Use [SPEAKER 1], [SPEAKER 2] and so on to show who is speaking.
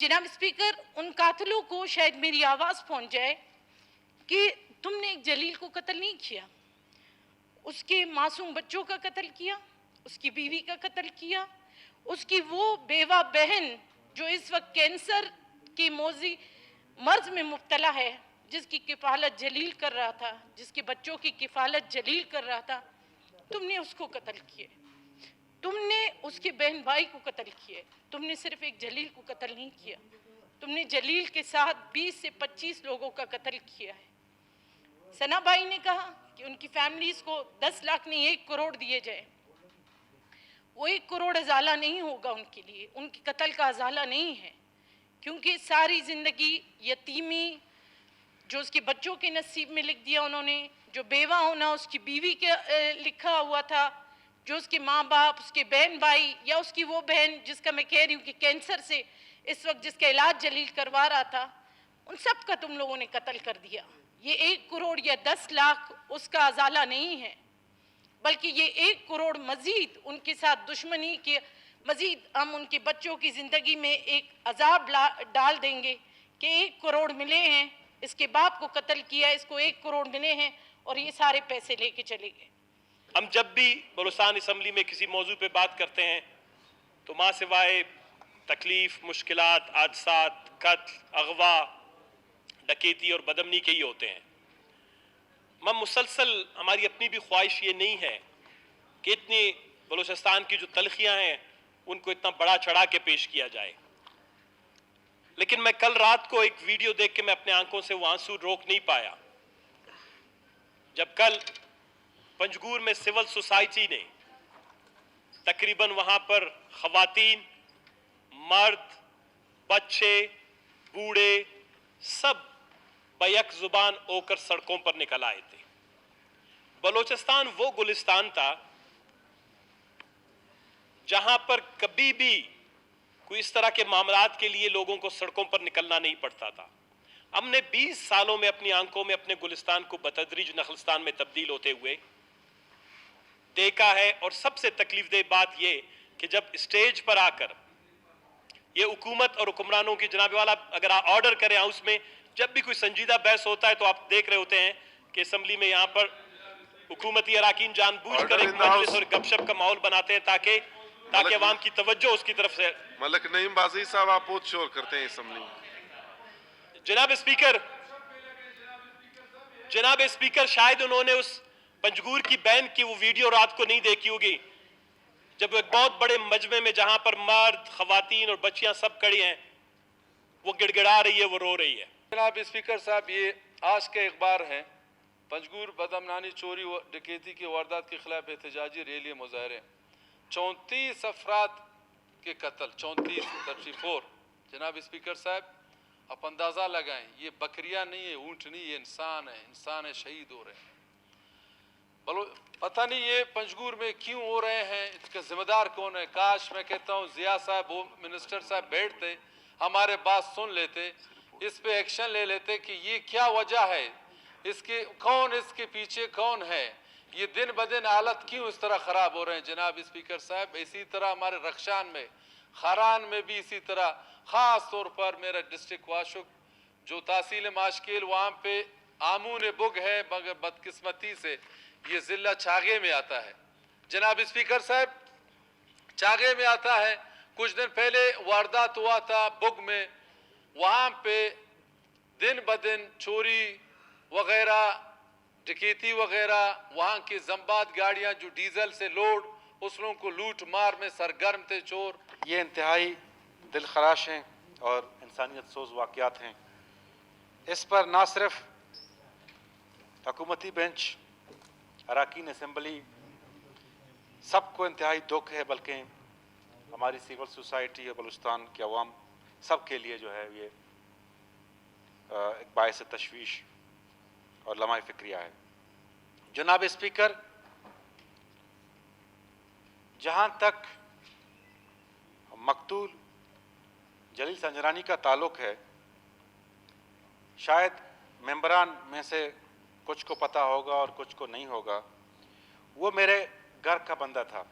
[SPEAKER 1] जनाब स्पीकर, उन कातिलों को शायद मेरी आवाज़ पहुंच जाए कि तुमने एक जलील को कत्ल नहीं किया, उसके मासूम बच्चों का कत्ल किया, उसकी बीवी का कत्ल किया, उसकी वो बेवा बहन जो इस वक्त कैंसर की मोजी मर्ज में मुब्तला है, जिसकी किफ़ालत जलील कर रहा था, जिसके बच्चों की किफ़ालत जलील कर रहा था, तुमने उसको कत्ल किए। तुमने उसके बहन भाई को कत्ल किया। तुमने सिर्फ एक जलील को कत्ल नहीं किया, तुमने जलील के साथ 20 से 25 लोगों का कत्ल किया है। सना भाई ने कहा कि उनकी फैमिलीज को 10 लाख नहीं 1 करोड़ दिए जाए। वो 1 करोड़ अजाला नहीं होगा उनके लिए, उनके कत्ल का अजाला नहीं है, क्योंकि सारी ज़िंदगी यतीमी जो उसके बच्चों के नसीब में लिख दिया उन्होंने, जो बेवा होना उसकी बीवी के लिखा हुआ था, जो उसके माँ बाप, उसके बहन भाई, या उसकी वो बहन जिसका मैं कह रही हूँ कि कैंसर से इस वक्त जिसका इलाज जलील करवा रहा था, उन सब का तुम लोगों ने कत्ल कर दिया। ये 1 करोड़ या 10 लाख उसका अजाला नहीं है, बल्कि ये 1 करोड़ मजीद उनके साथ दुश्मनी के मजीद हम उनके बच्चों की ज़िंदगी में एक अजाब डाल देंगे कि 1 करोड़ मिले हैं, इसके बाप को कत्ल किया, इसको 1 करोड़ मिले हैं और ये सारे पैसे लेके चले गए।
[SPEAKER 2] हम जब भी बलूचिस्तान असम्बली में किसी मौजू पे बात करते हैं तो माँ सिवाय तकलीफ़, मुश्किलात, हादसात, कत्ल, अगवा, डकैती और बदमनी के ही होते हैं। हम मुसलसल, हमारी अपनी भी ख्वाहिश ये नहीं है कि इतनी बलूचिस्तान की जो तलखियाँ हैं उनको इतना बड़ा चढ़ा के पेश किया जाए, लेकिन मैं कल रात को एक वीडियो देख के मैं अपने आंखों से वो आंसू रोक नहीं पाया, जब कल पंजगूर में सिविल सोसाइटी ने तकरीबन वहां पर खवातीन, मर्द, बच्चे, बूढ़े सब बैक जुबान होकर सड़कों पर निकल आए थे। बलूचिस्तान वो गुलिस्तान था जहां पर कभी भी कोई इस तरह के मामलात के लिए लोगों को सड़कों पर निकलना नहीं पड़ता था। हमने 20 सालों में अपनी आंखों में अपने गुलिस्तान को बतदरीज नखलिस्तान में तब्दील होते हुए देखा है। और सबसे तकलीफ दह बात यह कि जब स्टेज पर आकर ये हुकूमत और हुक्मरानों की जनाब वाला अगर आप ऑर्डर करें हाउस में, जब भी कोई संजीदा बहस होता है तो आप देख रहे होते हैं कि असम्बली में यहाँ पर हुकूमती अराकीन जानबूझकर एक मजलिस और गपशप का माहौल बनाते हैं ताकि अवाम की तवज्जो उसकी तरफ से।
[SPEAKER 3] मलक नईम बाजी साहब, आप बहुत शोर करते हैं असम्बली में।
[SPEAKER 2] जनाब स्पीकर, शायद उन्होंने उस पंजगूर की बहन की वो वीडियो रात को नहीं देखी होगी, जब एक बहुत बड़े मजमे में जहां पर मर्द, खवातीन और बच्चियां सब खड़ी हैं, वो गिड़गिड़ा रही है, वो रो रही है।
[SPEAKER 4] जनाब स्पीकर साहब, ये आज के अखबार हैं, पंजगूर बदअमनानी, चोरी व डकैती की वारदात के खिलाफ एहतजाजी रैली मुजाहरे, 34 अफराद के कत्ल, 34 जनाब स्पीकर साहब, आप अंदाज़ा लगाएं, ये बकरियां नहीं है, ऊँट नहीं, ये इंसान है, शहीद हो रहे हैं। पता नहीं ये पंजगूर में क्यों हो रहे हैं, इसका जिम्मेदार कौन है। काश, मैं कहता हूँ जिया साहब, वो मिनिस्टर साहब बैठते, हमारे बात सुन लेते, इस पे एक्शन ले लेते कि ये क्या वजह है, इसके पीछे कौन है, ये दिन ब दिन हालत क्यों इस तरह ख़राब हो रहे हैं। जनाब स्पीकर साहब, इसी तरह हमारे रक्षान में, खारान में भी इसी तरह, ख़ास तौर पर मेरा डिस्ट्रिक्ट वाशुक जो तहसील माशकिल, वहाँ पे आमून बुग है, मगर बदकिस्मती से ये ज़िला चागे में आता है। जनाब स्पीकर साहब, चागे में आता है। कुछ दिन पहले वारदात हुआ था बुग में, वहाँ पे दिन ब दिन चोरी वगैरह, डकैती वगैरह, वहाँ की जम्बाद गाड़ियाँ जो डीजल से लोड, उस लोगों को लूट मार में सरगर्म थे चोर।
[SPEAKER 5] ये इंतहाई दिलखराश हैं और इंसानियत सोज वाक़यात हैं। इस पर ना सिर्फ हुकूमती बेंच, अराकीन असम्बली, सबको इंतहाई दुख है, बल्कि हमारी सिविल सोसाइटी और बलूचिस्तान के अवाम सब के लिए जो है ये एक बायस तशवीश और लम्हा फ़िक्रिया है। जनाब स्पीकर, जहाँ तक मकतूल जलील संजरानी का ताल्लुक़ है, शायद मेंबरान में से कुछ को पता होगा और कुछ को नहीं होगा। वो मेरे घर का बंदा था।